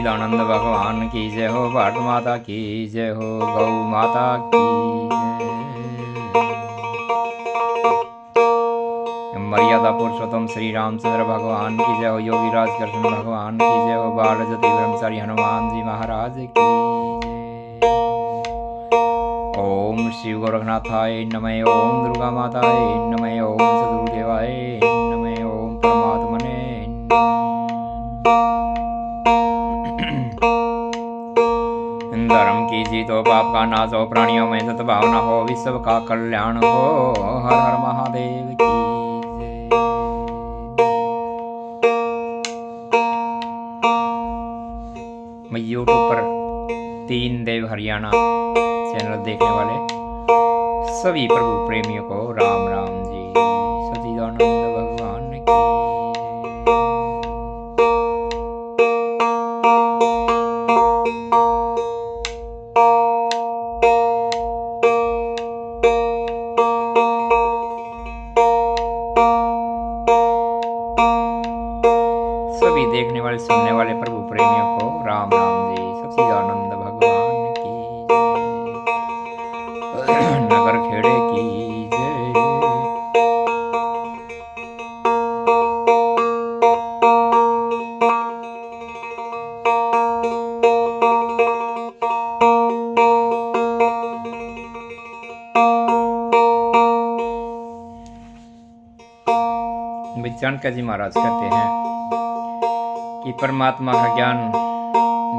सच्चिदानंद भगवान की जय हो, भारत माता की जय हो, गौ माता की जय। मर्यादा पुरुषोत्तम श्री रामचंद्र भगवान की जय हो, योगी राज कृष्ण भगवान की जय हो, बाल ज्योति ब्रह्मचारी हनुमान जी महाराज की जय। ओम शिव गोरखनाथाय नमः, ओम दुर्गा माताय नमः, ओम सदगुरुदेवाय नमः, ओम परमात्मने धर्म की जीत हो, पाप का नाश हो, प्राणियों में सद्भावना हो, विश्व का कल्याण हो। हर हर महादेव की जय। मैं यूट्यूब पर 3 देव हरियाणा चैनल देखने वाले सभी प्रभु प्रेमियों को राम राम जी। सच्चिदानंद भगवान की सभी देखने वाले सुनने वाले प्रभु प्रेमियों को राम राम जी। सच्चिदानंद भगवान की जय। नगर खेड़े की जय। चाणक्य जी महाराज कहते हैं कि परमात्मा का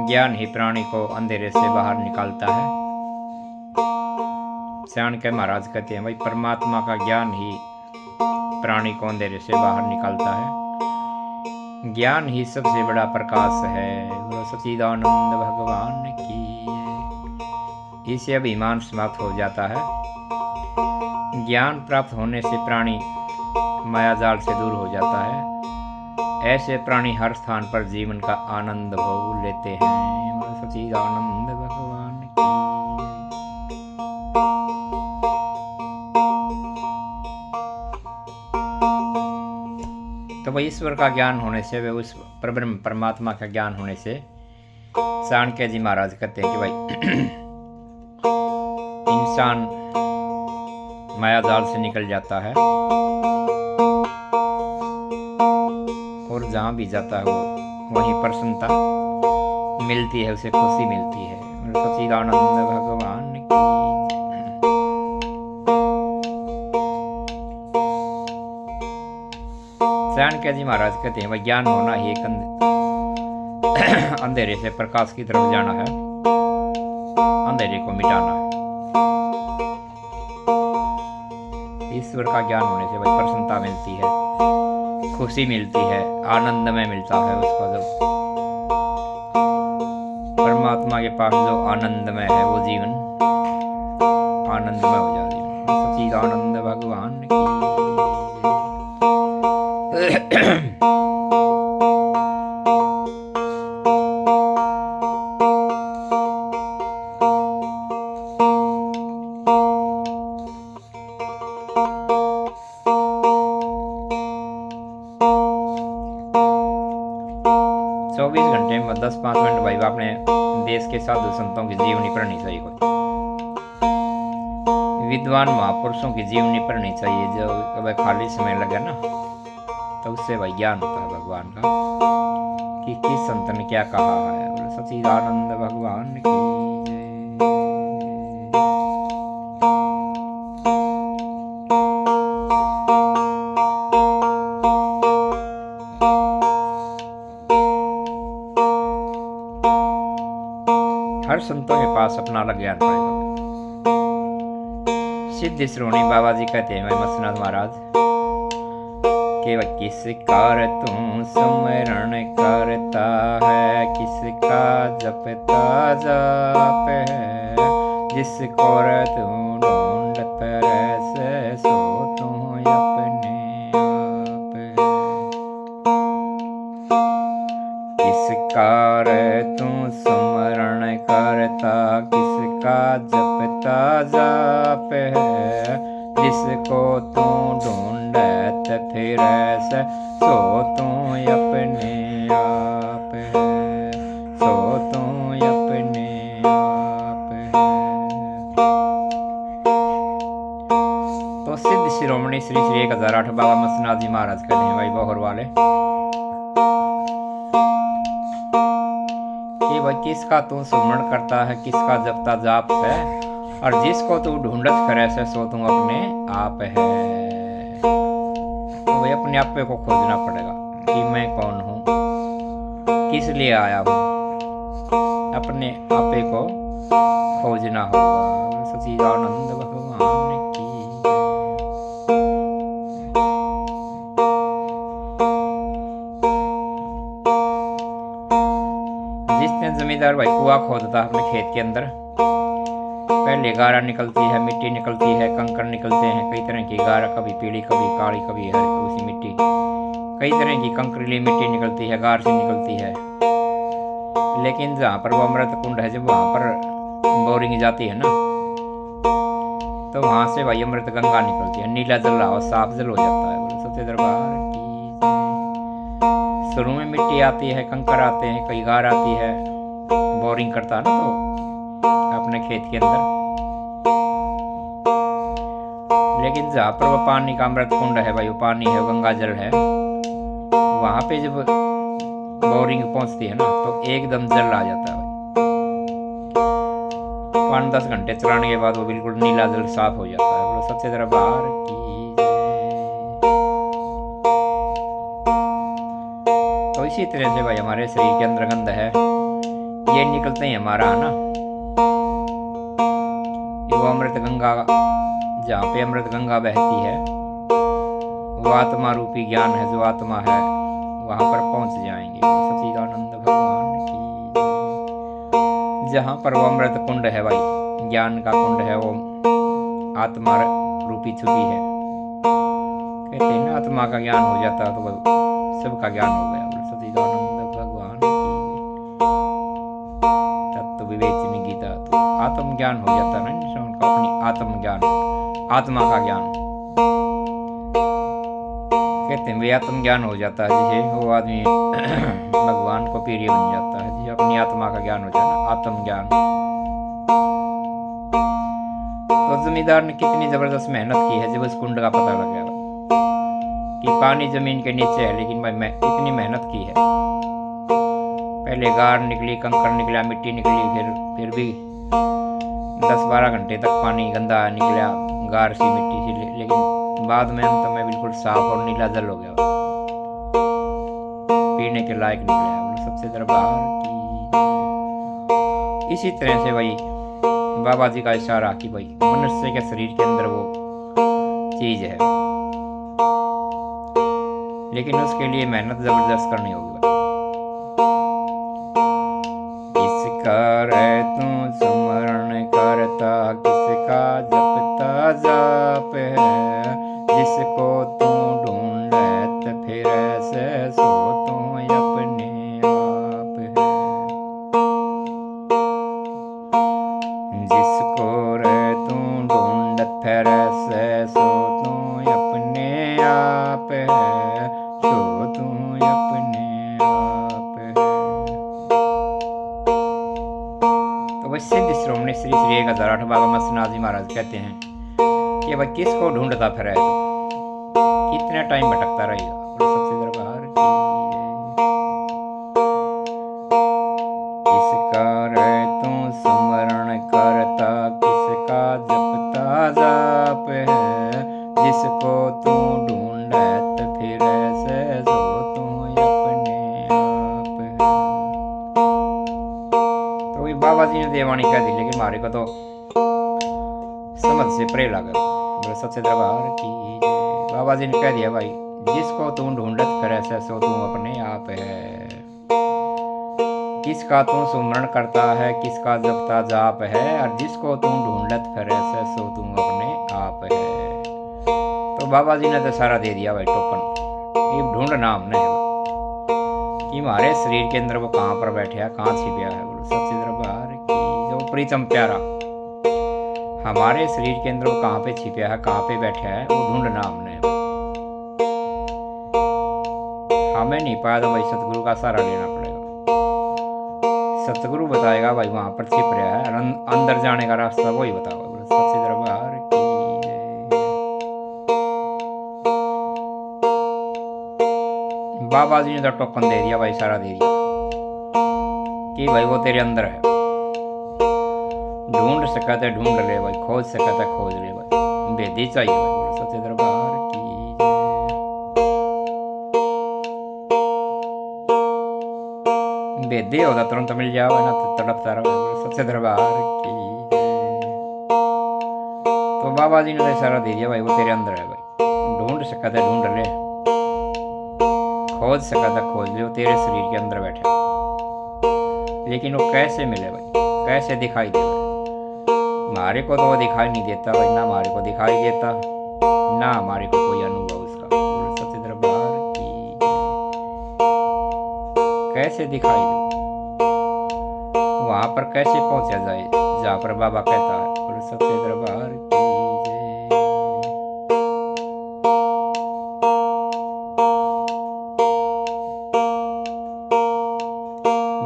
ज्ञान ही प्राणी को अंधेरे से बाहर निकालता है। चाणक्य महाराज कहते हैं भाई परमात्मा का ज्ञान ही प्राणी को अंधेरे से बाहर निकालता है। ज्ञान ही सबसे बड़ा प्रकाश है। बोलो सच्चिदानंद भगवान की। इससे अभिमान समाप्त हो जाता है। ज्ञान प्राप्त होने से प्राणी माया जाल से दूर हो जाता है। ऐसे प्राणी हर स्थान पर जीवन का आनंद भोग लेते हैं। सच्चिदानंद भगवान की। तो वह ईश्वर का ज्ञान होने से, वे उस परब्रह्म परमात्मा का ज्ञान होने से चाणक्य जी महाराज कहते हैं कि भाई इंसान माया जाल से निकल जाता है और जहाँ भी जाता है वो वहीं प्रसन्नता मिलती है, उसे खुशी मिलती है। सच्चिदानंद भगवान की। चाणक्य जी महाराज कहते हैं वह ज्ञान होना ही एक अंधेरे से प्रकाश की तरफ जाना है, अंधेरे को मिटाना है। ईश्वर का ज्ञान होने से वही प्रसन्नता मिलती है, खुशी मिलती है, आनंद में मिलता है उसका। जो परमात्मा के पास जो आनंदमय है वो जीवन आनंदमय हो जाती है। सच्चिदानंद भगवान की। 24 घंटे में 10-5 मिनट भाई अपने देश के साधु संतों की जीवनी पढ़नी चाहिए। कोई विद्वान महापुरुषों की जीवनी पढ़नी चाहिए। जो कभी खाली समय लगे ना तो उससे भाई ज्ञान होता है भगवान का कि किस संत ने क्या कहा है। सच्चिदानंद भगवान की जय। हर संतों के पास अपना अलग ज्ञान पड़ेगा। सिद्ध श्रोणी बाबा जी कहते हैं मत्स्यनाथ महाराज कि वह किसका तू स्मरण करता है, किसका जपता जाप है, जिसको तू ढूंढत रहे सो तू अपने आप है। किसका तू स्मरण करता, किसका जपता जाप है, जिसको तू ढूंढत फिर सो तू अपने आप है। सो तू अपने आप है। तो सिद्ध शिरोमणि श्री श्री 1008 बाबा मसनाथ जी महाराज कहते हैं भाई बहर वाले कि भाई किसका तू सुमरण करता है, किसका जपता जाप है, और जिसको तू ढूंढत फिरे से सो तू अपने आप है। तो भाई अपने आप को खोजना पड़ेगा कि मैं कौन हूँ, किस लिए आया हूँ, अपने आपे को खोजना होगा। सच्चिदानंद भगवान की। जिस दिन जमींदार भाई कुआं खोदता है अपने खेत के अंदर, पहले गारा निकलती है, मिट्टी निकलती है, कंकड़ निकलते हैं, कई तरह की गारा, कभी पीली कभी काली कभी हरी उसी मिट्टी, कई तरह की कंकरीली मिट्टी निकलती है, गार से निकलती है। लेकिन जहाँ पर वो अमृत कुंड है, जब वहाँ पर बोरिंग जाती है ना, तो वहाँ से भाई अमृत गंगा निकलती है, नीला जल रहा साफ जल हो जाता है। बोले सच्चे दरबार की। शुरू में मिट्टी आती है, कंकड़ आते हैं, कई गार आती है, बोरिंग करता है ना तो अपने खेत के अंदर। लेकिन जहाँ पर वो पानी का अमृत कुंड है भाई, वो पानी है, गंगा जल है, वहाँ पे जब बोरिंग पहुँचती है ना तो एकदम जल आ जाता है भाई। 5-10 घंटे चलाने के बाद वो बिल्कुल नीला जल साफ हो जाता है। बोलो सच्चे दरबार की। तो इसी तरह से भाई हमारे शरीर के अंदर गंध है, ये निकलते ही हमारा है ना, वो अमृत गंगा, जहाँ पे अमृत गंगा बहती है, वो आत्मा रूपी ज्ञान है, जो आत्मा है वहां पर पहुंच जाएंगे। सच्चिदानंद भगवान की। जहाँ पर वो अमृत कुंड है भाई, ज्ञान का कुंड है, वो आत्मा रूपी छुपी है। कहते हैं ना आत्मा का ज्ञान हो जाता है तो सबका ज्ञान हो गया। सच्चिदानंद भगवान की। तत्व विवेचनी गीता। तो आत्म ज्ञान हो जाता है ना इंसान का, अपनी आत्म ज्ञान, आत्मा का ज्ञान। कहते हैं वे आत्म ज्ञान हो जाता है जिसे वो आदमी भगवान को प्रिय बन जाता है, जिसे अपनी आत्मा का ज्ञान हो जाता है, आत्म ज्ञान। तो जमींदार ने कितनी जबरदस्त मेहनत की है जब उस कुंड का पता लग गया कि पानी जमीन के नीचे है, लेकिन भाई मैं इतनी मेहनत की है। पहले गार निकली, कंकड़ निकला, मिट्टी निकली, फिर भी 10-12 घंटे तक पानी गंदा निकला, गार सी मिट्टी सी, लेकिन बाद में अंत में बिल्कुल साफ और नीला जल हो गया, पीने के लायक निकला। सबसे दरबार की। इसी तरह से भाई बाबा जी का इशारा कि भाई मनुष्य के शरीर के अंदर वो चीज है, लेकिन उसके लिए मेहनत जबरदस्त करनी होगी। किसका रे तू स्मरण करता, किसका जपता जाप है, जिसको तू ढूंढत फिर से सो तू अपने आप है। जिसको रे तू ढूंढत फिर से सो तू अपने आप है, सो तू अपने आप है। तो वह सिद्ध श्रोमणी श्री श्री 1008 बाबा मसनाथ जी महाराज कहते हैं कि भाई किसको ढूंढता फिरे तो कितना टाइम भटकता रहेगा। सबसे दरबार की। किसका रे तू स्मरण करता, किसका जपता जाप है, जिसको तू ढूंढत फिर से सो तू अपने आप है। तो ये बाबा जी ने देवानी कह दी, लेकिन हमारे को तो समझ से परे लगा। बोले सच्चे दरबार की। बाबा जी ने कह दिया भाई जिसको तू ढूंढत फिरे से सो तू अपने आप है। किसका तू सुमरण करता है, किसका जपता जाप है, और जिसको तू ढूंढत फिरे से सो तू अपने आप है। तो बाबा जी ने तो सारा दे दिया भाई टोकन। ये ढूंढना हमने कि हमारे शरीर के अंदर वो कहाँ पर बैठा है, कहाँ छिपया है। बोलो सच्चे दरबार की। जो प्रीतम प्यारा हमारे शरीर के अंदर वो कहाँ पे छिपया है, कहाँ पे बैठा है, वो ढूंढना हमने। हमें नहीं पाया तो भाई सतगुरु का सहारा लेना पड़ेगा। सतगुरु बताएगा भाई, वहां पर छिप रहा है, अंदर जाने का रास्ता वही बताओ। सच्चे दरबार की बाबा जी ने तो टोकन दे दिया भाई, सारा दे दिया कि भाई वो तेरे अंदर है। ढूंढ सका तो ढूंढ ले भाई, खोज सका तो खोज ले भाई, बेदी चाहिए भाई। सच्चे दरबार की बेदी होता तुरंत मिल जाओ ना, तो तड़पता रहो। सच्चे दरबार की तो बाबा जी ने तो सारा दे दिया भाई, वो तेरे अंदर है भाई। ढूंढ सका तो ढूंढ ले, खोज सका था खोज ले, वो तेरे शरीर के अंदर बैठे। लेकिन वो कैसे मिले भाई, कैसे दिखाई दे भाई? हमारे को तो वो दिखाई नहीं देता भाई, ना हमारे को दिखाई देता, ना हमारे को कोई अनुभव उसका। सच्चे दरबार की कैसे दिखाई दे, वहां पर कैसे पहुंचा जाए जहाँ पर बाबा कहता है। सच्चे दरबार की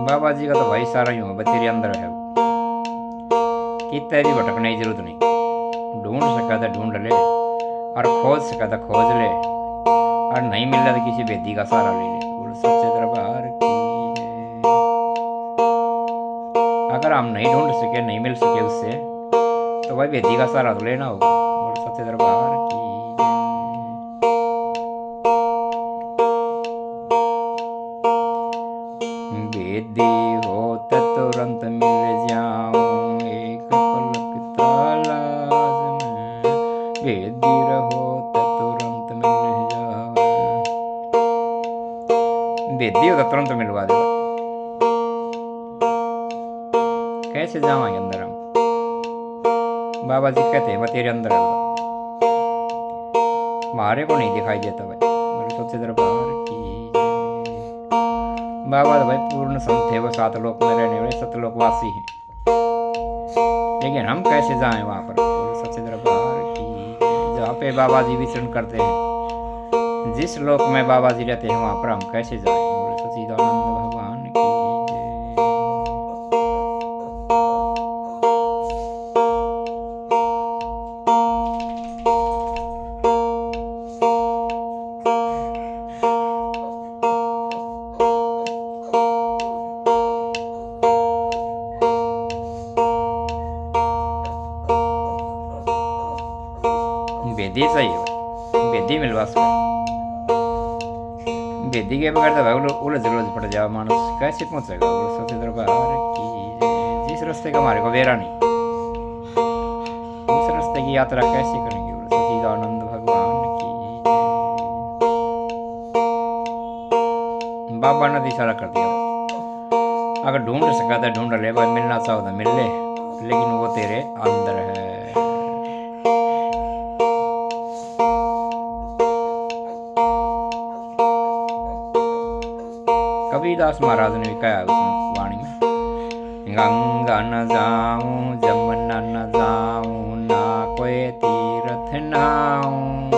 बाबा जी का तो भाई सारा ही हो तेरे अंदर है, कितने भी भटकने की जरूरत नहीं। ढूंढ सका था ढूंढ ले, और खोज सका था खोज ले, और नहीं मिल रहा तो किसी बेदी का सहारा ले ले। सच्चे दरबार की अगर हम नहीं ढूंढ सके, नहीं मिल सके उससे, तो भाई बेदी का सहारा तो लेना होगा। और सच्चे दरबार की बेदी हो तो तुरंत मिल जाऊं, एक पलक तलाश में बेदी रहो तो तुरंत मिल जाओ। बेदी हो तो तुरंत मिलवा देगा। कैसे जावांगे अंदर हम? बाबा जी कहते हैं मैं तेरे अंदर है, हमारे को नहीं दिखाई देता भाई। बोले सच्चे दरबार की बाबा तो भाई पूर्ण संत थे, वो 7 लोक में रहने वाले सतलोकवासी हैं। लेकिन हम कैसे जाएं वहां पर? सच्चे दरबार की जहाँ पे बाबा जी विचरण करते हैं, जिस लोक में बाबा जी रहते हैं, वहां पर हम कैसे जाएं? सच्चिदानंद भगवान की बेदी चाहिए, बेदी मिलवा सके। बेदी के बगैर तो भाई उलझ पड़ जाओ मानस, कैसे पहुंचेगा? सच्चे दरबार की जिस रास्ते का हमारे को बेरा नहीं, उस रास्ते की यात्रा कैसे करेंगे? सच्चिदानंद भगवान की बाबा ने इशारा कर दिया, अगर ढूंढ सका तो ढूंढ ले भाई, मिलना चाहो तो मिल ले, लेकिन वो तेरे अंदर है। कबीरदास महाराज ने भी कहा उस वाणी में, गंगा न जाऊं जमुना न जाऊं, ना कोई तीर्थ नाऊं,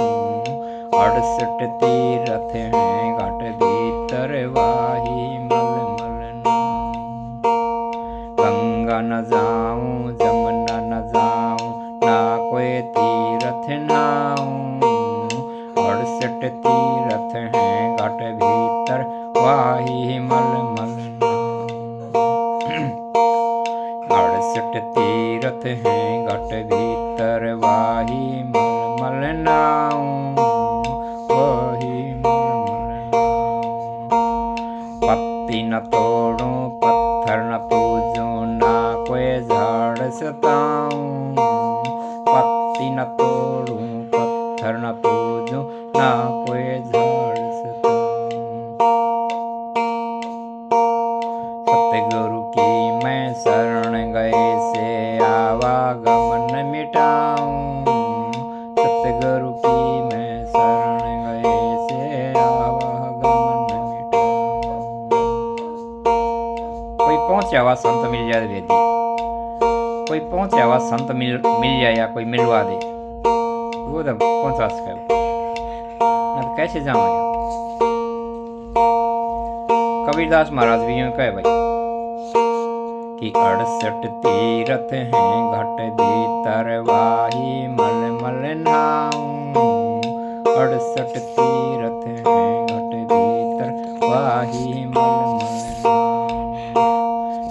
68 तीर्थ हैं घाट भीतर वाही मल मल नाऊं। गंगा न जाऊं जमुना न जाऊं, ना कोई तीर्थ नाऊं, 68 तीर्थ हैं घाट भीतर वाही मल मल नाऊं। 68 तीर्थ हैं घाट भीतर वाही मल मल नाऊं, वाही मल मल नाऊं। पत्ती न तोड़ूं पत्थर न पूजूं, ना कोई झाड़ सताऊं, पत्ती न तोड़ूं पत्थर न पूजूं, ना कोई झाड़ सताऊं। सतगुरु की मैं शरण गए से आवागमन मिटाऊं, सतगुरु की मैं शरण गए से आवागमन मिटाऊं। कोई पहुंचा हुआ संत मिल जाए वेदी, कोई पहुंचा हुआ संत मिल जाए या कोई मिलवा दे, वो तो पहुंचा सके, ना तो कैसे जाऊंगा? कबीरदास महाराज भी यूं कहे भाई, कि 68 तीरथ हैं घट भीतर वाही मल मल नाऊं। 68 तीरथ हैं घट भीतर वाही मल मल नाऊं।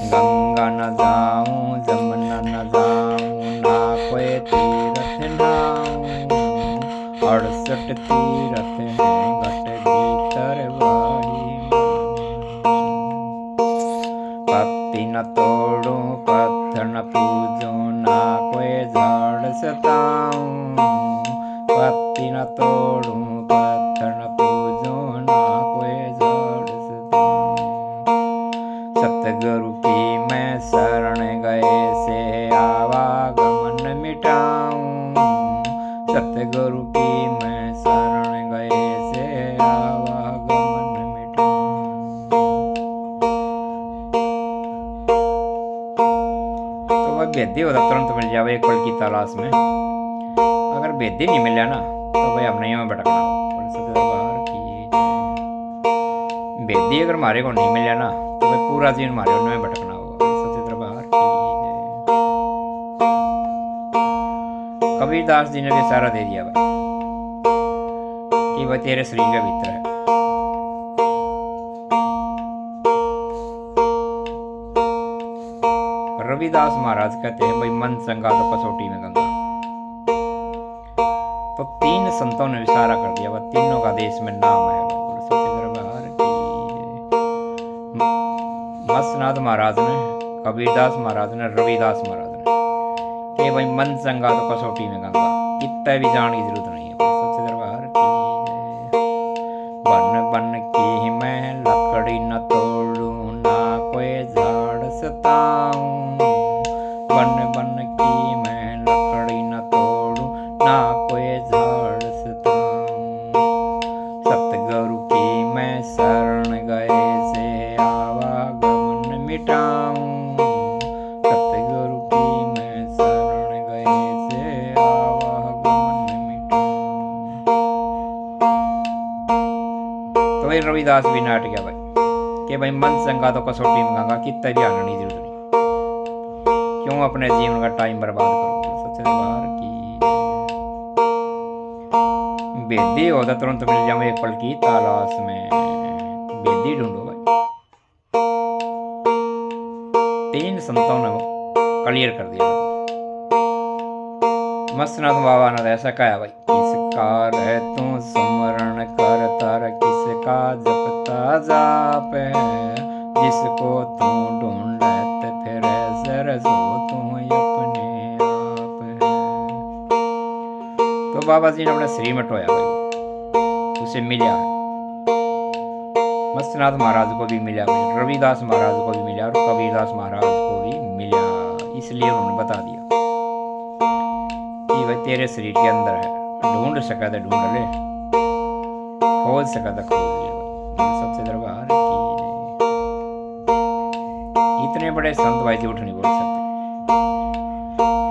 गंगा न जाऊं जमुना न जाऊं ना कोई तीरथ नाऊं। 68 तीरथ हैं घट भीतर वाही पत्ती न तोड़ूं पत्थर न पूजूं ना कोई झाड़ सताऊं। पत्ती न तोड़ूं पत्थर न पूजूं ना कोई झाड़ सताऊं। सतगुरु की मैं शरण गए से आवागमन मिटाऊं। सतगुरु की मैं शरण गए से आवागमन मिटाऊं। तो वह भेदी होता तुरंत मिल जावे एक पल की तलाश में। अगर भेदी नहीं मिला ना तो भाई हमने यहाँ भटकना हो। सच्चे दरबार की जय। भेदी अगर हमारे को नहीं मिला ना तो भाई पूरा जीवन हमारे उनमें भटकना होगा। सच्चे दरबार की जय। कबीरदास जी ने भी इशारा दे दिया भाई कि वह तेरे शरीर के भीतर है। रविदास महाराज कहते हैं भाई मन चंगा तो कसौटी में गंगा। तो तीन संतों ने इशारा कर दिया वह तीनों का देश में नाम है। सच्चे दरबार की मत्स्यनाथ महाराज ने, कबीरदास महाराज ने, रविदास महाराज ने कि भाई मन चंगा तो कसौटी में गंगा। इतना भी जान की जरूरत नहीं है। सच्चे दरबार की बन बन की मैं लकड़ी न तोड़ूं ना कोई झाड़ सताऊं। बन बन की मैं लकड़ी न तोड़ूं ना कोई झाड़ सताऊं। सतगुरु की मैं शरण गए से आवागमन मिटाऊं। सतगुरु की मैं शरण गए से आवागमन मिटाऊं। तो भाई रविदास भी नाट गया भाई कि भाई मन चंगा तो कसौटी में गंगा। कितना भी आना नहीं जरूरत नहीं। क्यों अपने जीवन का टाइम बर्बाद करो। सच्चे दरबार की बेदी होता तुरंत मिल जाऊं एक पल की तलाश में। बेदी ढूंढो भाई। तीन संतों ने क्लियर कर दिया। मत्स्यनाथ बाबा ने ऐसा कहा भाई किसका रह तू सुमरण कर तर किसका जपता जाप है। जिसको तू ढूंढत फिर सरसो तू अपने आप है। तो बाबा जी ने अपने शरीर में टोया भाई उसे मिला है। मत्स्यनाथ महाराज को भी मिला भाई, रविदास महाराज को भी मिला और कबीरदास महाराज को भी मिला। इसलिए उन्होंने बता दिया कि भाई तेरे शरीर के अंदर है। ढूंढ सका तो ढूंढ ले, खोज सका तो खोज ले। सच्चे दरबार की इतने बड़े संत भाई झूठ नहीं बोल सकते।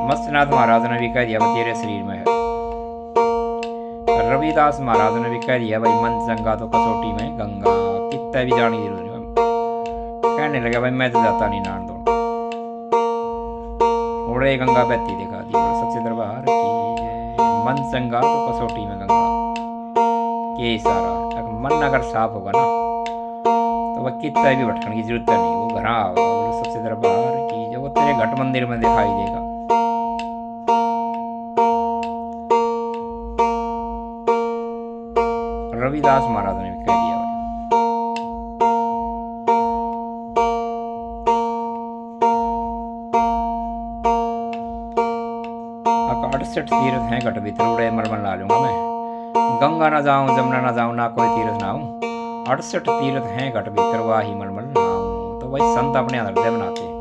मत्स्यनाथ महाराज ने भी कह दिया भाई तेरे शरीर में है। रविदास महाराज ने भी कह दिया भाई मन चंगा तो कसौटी में गंगा। कितना भी जानी जरूरी है। कहने लगा भाई मैं तो जाता नहीं नान दो उड़े गंगा बहती दिखा दी। सच्चे दरबार की मन चंगा तो कसौटी में गंगा। ये इशारा मन अगर साफ होगा ना तो वह कितना भी भटकने की जरूरत नहीं। वो घर होगा। सच्चे दरबार की जो वो तेरे घट मंदिर में दिखाई देगा। रविदास महाराज ने भी कह दिया भाई। अब 68 तीर्थ हैं घट भीतर उड़े मलमल ला लूंगा मैं। गंगा ना जाऊं जमुना ना जाऊं ना कोई तीर्थ ना आऊं। 68 तीर्थ हैं घट भीतर वाही मलमल ना आऊं। तो भाई संत अपने हृदय बनाते हैं।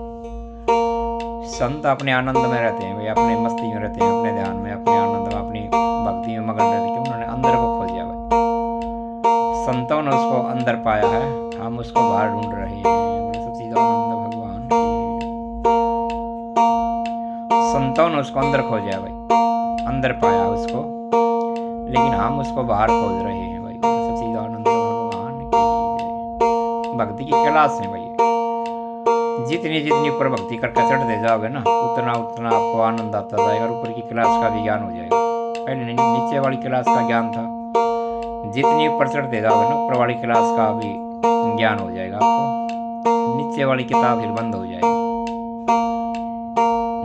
संत अपने आनंद में रहते हैं भाई, अपने मस्ती में रहते हैं, अपने ध्यान में, अपने आनंद में, अपनी भक्ति में मगन रहते हैं। उन्होंने अंदर को खोज दिया भाई। संतों ने उसको अंदर पाया है, हम उसको बाहर ढूंढ रहे हैं। सच्चिदानंद भगवान की संतों ने उसको अंदर खोजा भाई, अंदर पाया उसको, लेकिन हम उसको बाहर खोज रहे हैं भाई। सच्चिदानंद भगवान की भक्ति की क्लास है भाई। जितनी जितनी ऊपर भक्ति करके चढ़ते जाओगे ना, उतना उतना आपको आनंद आता जाएगा, ऊपर की क्लास का भी ज्ञान हो जाएगा। पहले नीचे वाली क्लास का ज्ञान था, जितनी ऊपर चढ़ते जाओगे ना, ऊपर वाली क्लास का भी ज्ञान हो जाएगा आपको। नीचे वाली किताब फिर बंद हो जाएगी।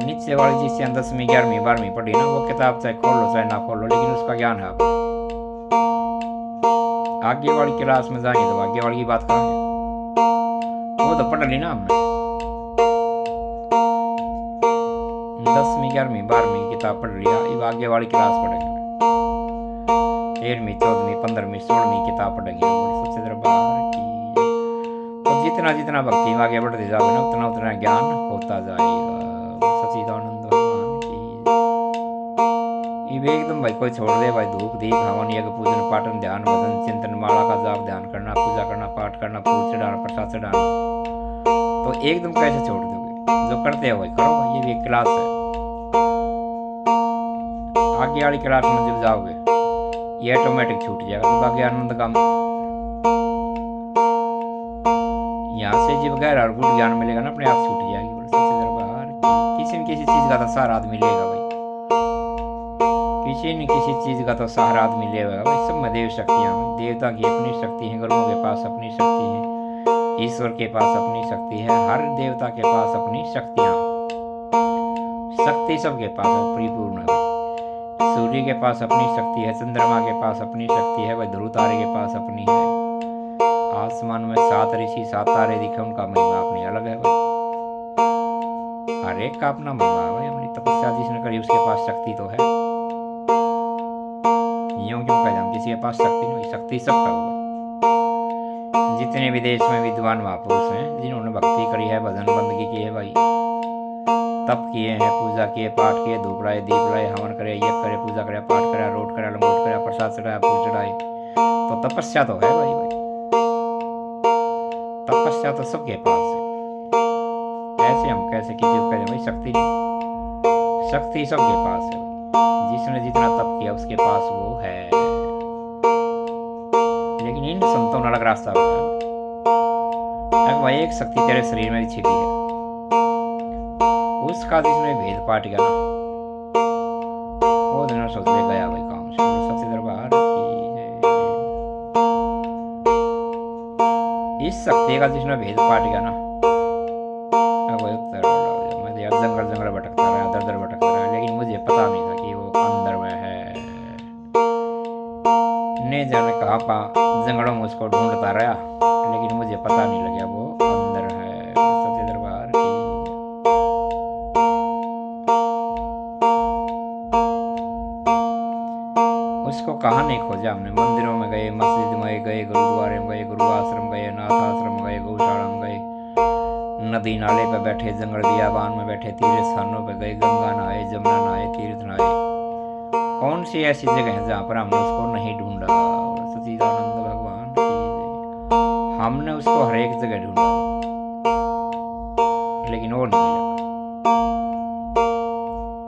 नीचे वाली जिससे 10वीं 11वीं 12वीं पढ़ी ना, वो किताब चाहे खोलो चाहे ना खोलो, लेकिन उसका ज्ञान है आपको। आगे वाली क्लास में जाएंगे तो आगे वाली की बात करेंगे, वो तो पढ़ ली ना हमने। 10वीं 11वीं 12वीं किताब पढ़ लिया, अब आगे वाली क्लास पढ़ेंगे। 13वीं 14वीं 15वीं 16वीं किताब पढ़ेंगे सबसे दरबार की। तो जितना जितना भक्ति में आगे बढ़ते जाओगे ना, उतना उतना ज्ञान होता जाएगा। सच्चिदानंद भगवान की। ये एकदम भाई कोई छोड़ दे भाई, धूप दीप हवन यज्ञ पूजन पाठन ध्यान भजन चिंतन माला का जाप ध्यान करना, पूजा करना, पाठ करना, फूल चढ़ाना, प्रसाद चढ़ाना, तो एकदम कैसे छोड़ दोगे? जो करते हो भाई करो भाई, ये भी एक क्लास है। आगे वाली क्लास में जब जाओगे ये ऑटोमेटिक छूट जाएगा, जब आगे आनंद का यहाँ से जब गहरा और गुड़ ज्ञान मिलेगा ना, अपने आप छूट जाएगी। सबसे दरबार की। किसी न किसी चीज का तो सहारा आदमी लेगा भाई, किसी न किसी चीज का तो सहारा आदमी लेगा भाई। सब में देव शक्तियाँ, देवता की अपनी शक्ति है, गुरुओं के पास अपनी शक्ति है, ईश्वर के पास अपनी शक्ति है, हर देवता के पास अपनी शक्तियाँ, शक्ति सबके पास है, परिपूर्ण है। सूर्य के पास अपनी शक्ति है, चंद्रमा के पास अपनी शक्ति है भाई, ध्रुव तारे के पास अपनी है। आसमान में 7 ऋषि 7 तारे दिखे, उनका महिमा अपनी अलग है भाई। हर एक का अपना महिमा है भाई। अपनी तपस्या जिसने करी उसके पास शक्ति तो है। यूं क्यों कह हम किसी के पास शक्ति नहीं, शक्ति सबका होगा। जितने भी देश में विद्वान महापुरुष हैं जिन्होंने भक्ति करी है, भजन बंदगी की है भाई, तप किए हैं, पूजा किए, पाठ किए, धूप लाए, दीप लाए, हवन करे, यज्ञ करे, पूजा करे, पाठ करे, रोट करे, लंगोट करे, प्रसाद चढ़ाया, फूल चढ़ाए, तो तपस्या तो है भाई। तपस्या तो सबके पास है। ऐसे हम कैसे किसी को कहें भाई शक्ति नहीं, शक्ति सबके पास है भाई। जिसने जितना तप किया उसके पास वो है। लेकिन इन संतों ने अलग रास्ता बताया भाई, एक शक्ति तेरे शरीर में भी छिपी है, उसका जिसने भेद पाट गया ना, वो दिन सोच ले गया भाई काम से। सच्चे दरबार की। इस शक्ति का जिसने भेद पाट गया ना, मैं जंगल जंगल भटकता रहा, दर दर भटकता रहा, लेकिन मुझे पता नहीं था कि वो अंदर में है। नहीं जाने कहाँ जंगलों में उसको ढूंढता रहा, लेकिन मुझे पता नहीं लगा वो अंदर है। सच्चे दरबार की। उसको कहाँ नहीं खोजा हमने। मंदिरों में गए, मस्जिद में गए, गुरुद्वारे में गए, गुरु आश्रम गए, नाथ आश्रम गए, गौशाला में गए, नदी नाले पे बैठे, जंगल बियाबान में बैठे, तीर्थ स्थानों पे गए, गंगा नहाए, जमुना नहाए, तीर्थ नहाए। कौन सी ऐसी जगह है जहाँ पर हमने उसको नहीं ढूंढा? सच्चिदानंद भगवान की। हमने उसको हर एक जगह ढूंढा, लेकिन वो नहीं मिला।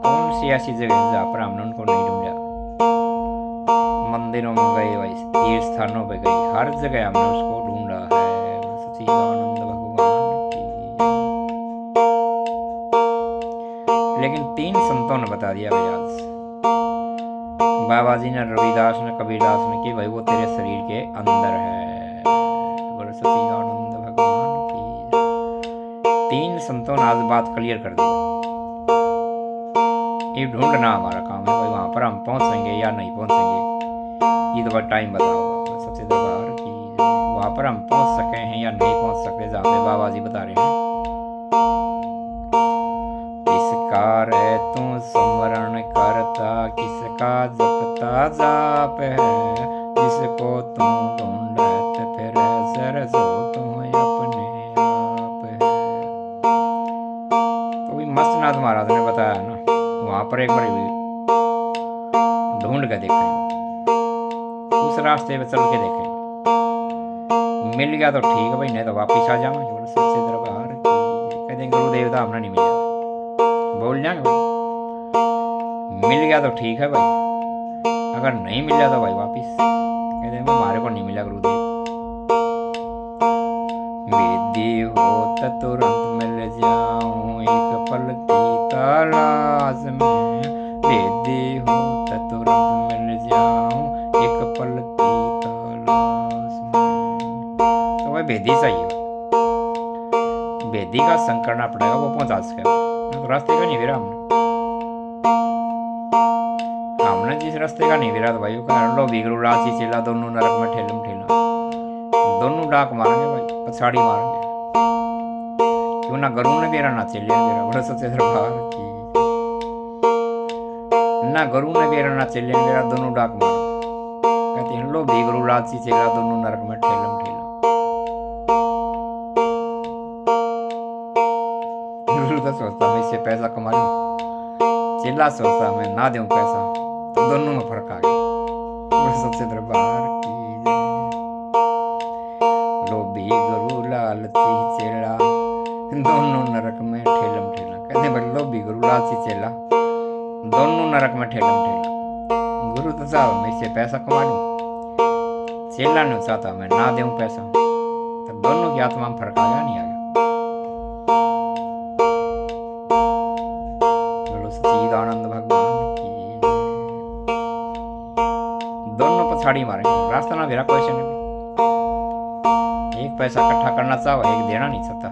कौन सी ऐसी जगह है जहाँ पर हमने उनको नहीं ढूंढा? मंदिरों में गए भाई, तीर्थ स्थानों पे गए, हर जगह हमने उसको ढूंढा है। सच्चिदानंद भगवान की। लेकिन 3 संतों ने बता दिया भाई आज, बाबा जी ने, रविदास ने, कबीरदास ने, कि भाई वो तेरे शरीर के अंदर है। बोलो सच्चिदानंद भगवान की। 3 संतों ने आज बात क्लियर कर दी। ये ढूंढना हमारा काम है भाई, वहां पर हम पहुंचेंगे या नहीं पहुंचेंगे ये तो भाई टाइम बताओगा। सबसे दरबार की। वहां पर हम पहुंच सके हैं या नहीं पहुंच सकते, जहाँ पे बाबा जी बता रहे हैं, किसका रे तू स्मरण करता, किसका जपता जाप है, जिसको तू ढूंढत फिर सरसो तू अपने आप है। तो भी मस्तनाथ महाराज ने बताया ना, वहां पर एक बार ढूंढ के देखें, उस रास्ते पे चल के देखें, मिल गया तो ठीक है भाई, नहीं तो वापिस आ जाऊंगा। सच्चे दरबार की। कहते गुरुदेव था हमने नहीं मिला, बोल जाएंगे भाई, मिल गया तो ठीक है भाई, अगर नहीं मिला तो भाई वापिस। कहते हैं हमारे को नहीं मिला गुरुदेव, बेदी हो तो तुरंत मिल जाऊं एक पल की तलाश में, बेदी हो तो तुरंत मिल जाऊं एक पल की तलाश में। तो भाई बेदी चाहिए, बेदी का संग करना पड़ेगा, वो पहुंचा सकेगा। तो रास्ते का नहीं मेरा हमने जिस रास्ते का नहीं मेरा तो भाई लो बिगड़ू लाची चेला दोनों नरक में ठेलम ठेला, दोनों डाक मारेंगे भाई, पछाड़ी मारेंगे। क्यों ना गुरु ने मेरा ना चलिया मेरा, बड़े सच्चे दरबार की ना गुरु ने मेरा ना चलिया मेरा, दोनों डाक मार कहते हैं लो बिगड़ू लाची चेला दोनों नरक में ठेलम ठेला। गुरु तो सोचता मैं इससे पैसा कमा लूं, चेला सोचता मैं ना दूं पैसा, तो दोनों में फर्क आ गया। बड़े सच्चे दरबार की लोभी गुरु लालची चेला दोनों नरक में ठेलम ठेला। कहते भाई लोभी गुरु लालची चेला दोनों नरक में ठेलम ठेला। गुरु तो चाहता मैं इससे पैसा कमा लूं, चेला नहीं चाहता मैं ना दूं पैसा, तो दोनों की आत्मा में फर्क आ गया नहीं आ गया। बोलो सच्चिदानंद भगवान की। दोनों पछाड़ी मारेंगे, रास्ता ना मेरा क्वेश्चन है, एक पैसा इकट्ठा करना चाहो एक देना नहीं चाहता,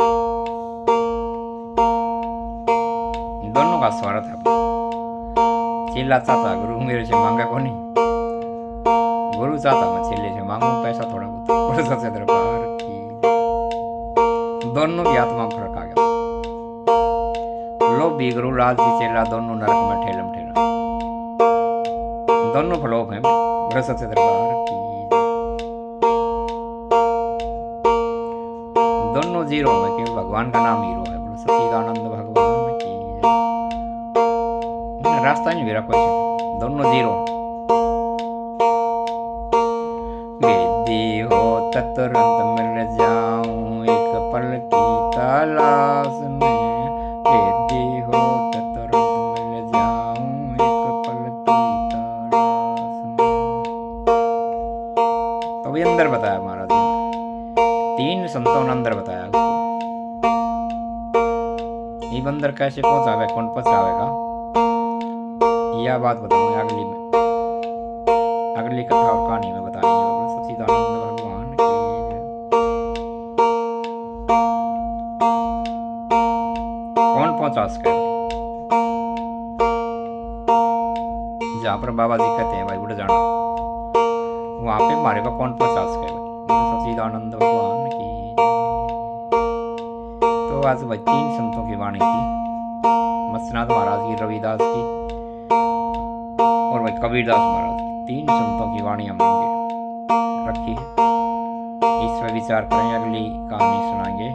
दोनों का स्वार्थ है। चेला चाहता गुरु मेरे से मांगा को नहीं, गुरु चाहता मैं चेले से मांगू पैसा थोड़ा बहुत। बड़े सच्चे दरबार की दोनों की आत्मा में फर्क आ गया। लोभी गुरु लालची चेला दोनों नरक में ठेलम ठेला, दोनों फ्लॉप हैं। बड़े सच्चे दरबार की दोनों जीरो में केवल भगवान का नाम हीरो है। बोलो सच्चिदानंद भगवान की। रास्ता नहीं मेरा कोई, दोनों जीरो। बेदी हो तो तुरंत मिल जाऊं एक पल की तलाश में, बेदी हो तो तुरंत मिल जाऊं एक पल की तलाश में। तो भी अंदर बताया महाराज जी, तीन संतों ने अंदर बताया उसको। ये बंदर कैसे पहुंचावे, कौन पहुंचावेगा, यह बात बताऊंगा अगली में, अगली कथा और कहानी में बताएंगे। सच्चिदानंद भगवान की। कौन पहुंचा सके, जहां पर बाबा जी कहते हैं भाई उठ जाना, वहां पे हमारे को कौन पहुंचा सके। सच्चिदानंद भगवान की। तो आज भाई तीन संतों की वाणी थी, मत्स्यनाथ महाराज की, रविदास की और भाई कबीरदास महाराज की। तीन संतों की वाणी हमने रखी है, इस पर विचार करें, अगली कहानी सुनाएंगे।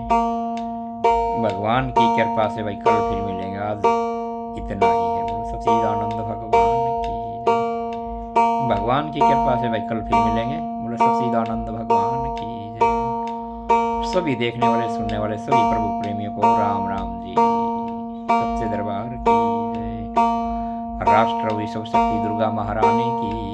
भगवान की कृपा से भाई कल फिर मिलेंगे, आज इतना ही है। बोलो सच्चिदानंद भगवान की। भगवान की कृपा से भाई कल फिर मिलेंगे। बोलो सच्चिदानंद भगवान की। सभी देखने वाले सुनने वाले सभी प्रभु प्रेमियों को राम राम जी। सच्चे दरबार की जय। राष्ट्र विश्व शक्ति दुर्गा महारानी की।